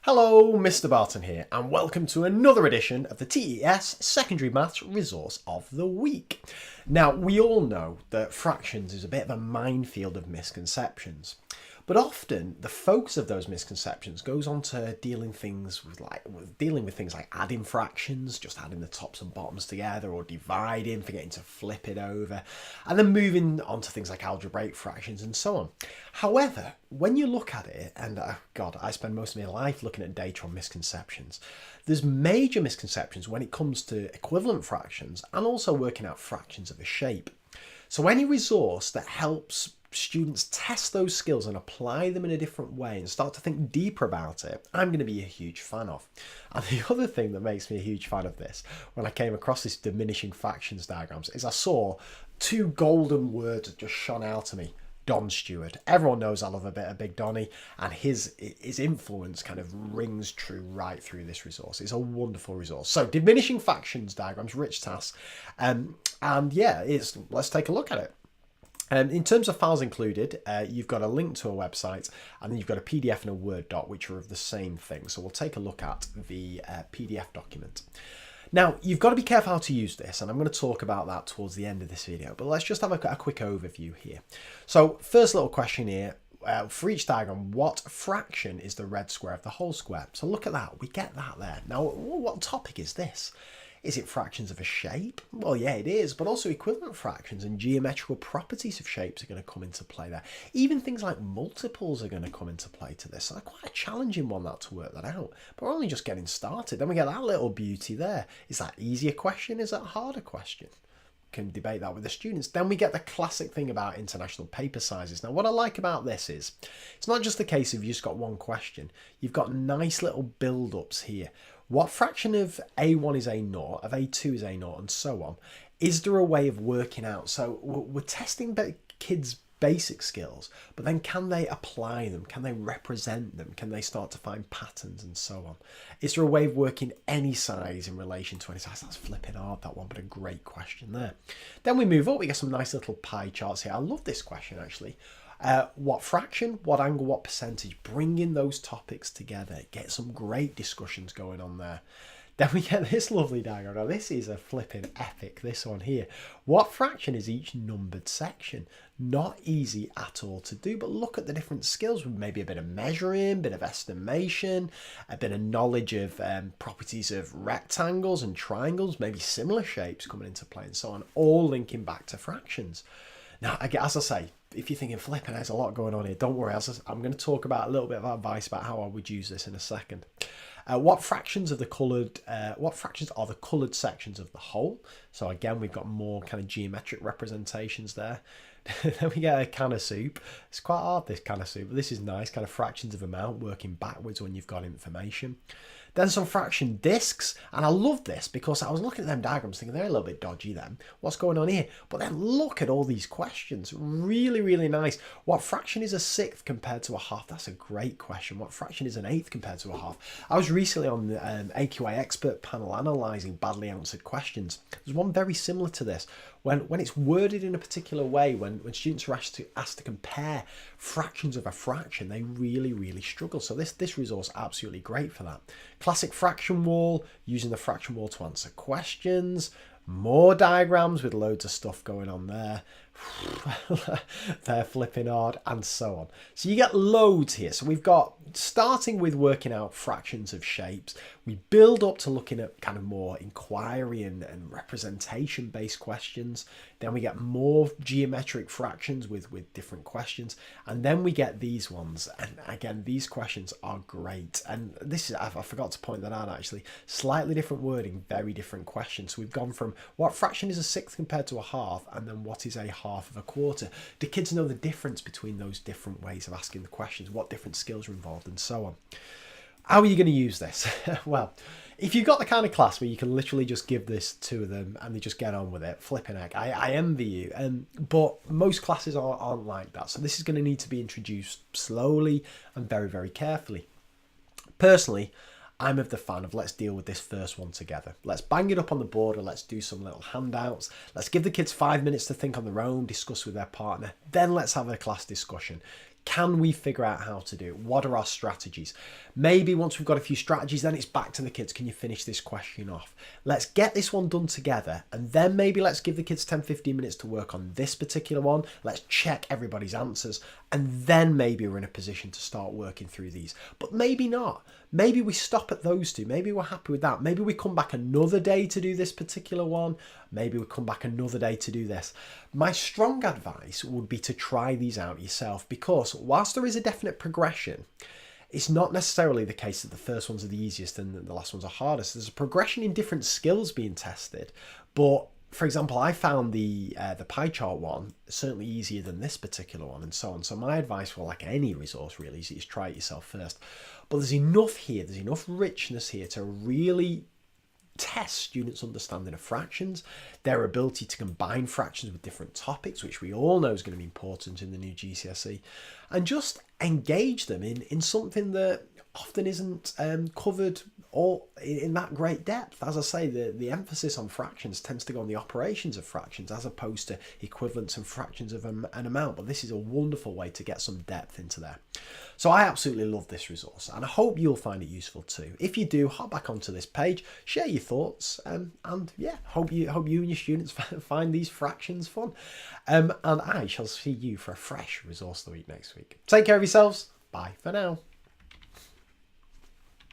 Hello, Mr. Barton here, and welcome to another edition of the TES Secondary Maths Resource of the Week. Now, we all know that fractions is a bit of a minefield of misconceptions, but often the focus of those misconceptions goes on to dealing with things like adding fractions, just adding the tops and bottoms together, or dividing, forgetting to flip it over, and then moving on to things like algebraic fractions and so on. However, when you look at it, and God, I spend most of my life looking at data on misconceptions, there's major misconceptions when it comes to equivalent fractions and also working out fractions of a shape. So any resource that helps students test those skills and apply them in a different way and start to think deeper about it, I'm going to be a huge fan of. And the other thing that makes me a huge fan of this, when I came across this diminishing fractions diagrams, is I saw two golden words that just shone out to me. Don Stewart. Everyone knows I love a bit of Big Donny, and his influence kind of rings true right through this resource. It's a wonderful resource. So diminishing fractions diagrams, rich task, and yeah, let's take a look at it. In terms of files included, you've got a link to a website, and then you've got a PDF and a Word doc, which are of the same thing. So we'll take a look at the PDF document. Now, you've got to be careful how to use this, and I'm going to talk about that towards the end of this video, but let's just have a quick overview here. So, first little question here, for each diagram, what fraction is the red square of the whole square? So look at that, we get that there. Now, what topic is this? Is it fractions of a shape? Well, yeah, it is, but also equivalent fractions and geometrical properties of shapes are going to come into play there. Even things like multiples are going to come into play to this. So quite a challenging one that to work that out. But we're only just getting started. Then we get that little beauty there. Is that easier question? Is that a harder question? Can debate that with the students. Then we get the classic thing about international paper sizes. Now, what I like about this is it's not just the case of you just got one question. You've got nice little build-ups here. What fraction of A1 is A0, of A2 is A0, and so on? Is there a way of working out? So we're testing kids' basic skills, but then can they apply them? Can they represent them? Can they start to find patterns and so on? Is there a way of working any size in relation to any size? That's flipping hard, that one, but a great question there. Then we move up, we get some nice little pie charts here. I love this question, actually. What fraction, what angle, what percentage? Bringing those topics together. Get some great discussions going on there. Then we get this lovely diagram. Now this is a flipping epic, this one here. What fraction is each numbered section? Not easy at all to do, but look at the different skills. Maybe a bit of measuring, a bit of estimation, a bit of knowledge of properties of rectangles and triangles, maybe similar shapes coming into play and so on, all linking back to fractions. Now, as I say, if you're thinking, flipping, there's a lot going on here, don't worry. I'm going to talk about a little bit of advice about how I would use this in a second. What fractions are the coloured sections of the whole? So again, we've got more kind of geometric representations there. Then we get a can of soup. It's quite hard, this can of soup, but this is nice, kind of fractions of amount, working backwards when you've got information. Then some fraction discs, and I love this because I was looking at them diagrams thinking they're a little bit dodgy then. What's going on here? But then look at all these questions. Really, really nice. What fraction is a sixth compared to a half? That's a great question. What fraction is an eighth compared to a half? I was recently on the AQA expert panel analysing badly answered questions. There's one very similar to this. When it's worded in a particular way, when students are asked to compare fractions of a fraction, they really, really struggle. So this resource is absolutely great for that. Classic fraction wall, using the fraction wall to answer questions. More diagrams with loads of stuff going on there. They're flipping hard, and so on. So you get loads here. So we've got, starting with working out fractions of shapes, we build up to looking at kind of more inquiry and representation based questions. Then we get more geometric fractions with different questions, and then we get these ones. And again, these questions are great. And this is, I forgot to point that out actually, slightly different wording, very different questions. So we've gone from what fraction is a sixth compared to a half, and then what is a half of a quarter? Do kids know the difference between those different ways of asking the questions? What different skills are involved, and so on? How are you going to use this? Well, if you've got the kind of class where you can literally just give this to them and they just get on with it, flipping heck, I envy you. But most classes aren't like that. So this is going to need to be introduced slowly and very, very carefully. Personally, I'm of the fan of let's deal with this first one together. Let's bang it up on the board and let's do some little handouts. Let's give the kids 5 minutes to think on their own, discuss with their partner. Then let's have a class discussion. Can we figure out how to do it? What are our strategies? Maybe once we've got a few strategies, then it's back to the kids. Can you finish this question off? Let's get this one done together. And then maybe let's give the kids 10, 15 minutes to work on this particular one. Let's check everybody's answers. And then maybe we're in a position to start working through these. But maybe not. Maybe we stop at those two. Maybe we're happy with that. Maybe we come back another day to do this particular one. Maybe we come back another day to do this. My strong advice would be to try these out yourself, because whilst there is a definite progression, it's not necessarily the case that the first ones are the easiest and the last ones are hardest. There's a progression in different skills being tested. But for example, I found the pie chart one certainly easier than this particular one, and so on. So my advice for like any resource really is try it yourself first. But there's enough here, there's enough richness here to really test students' understanding of fractions, their ability to combine fractions with different topics, which we all know is going to be important in the new GCSE, and just engage them in something that often isn't covered all in that great depth. As I say, the emphasis on fractions tends to go on the operations of fractions as opposed to equivalents and fractions of an amount, but this is a wonderful way to get some depth into there. So I absolutely love this resource, and I hope you'll find it useful too. If you do, hop back onto this page, share your thoughts, and yeah, hope you and your students find these fractions fun. And I shall see you for a fresh resource of the week next week. Take care of yourselves. Bye for now.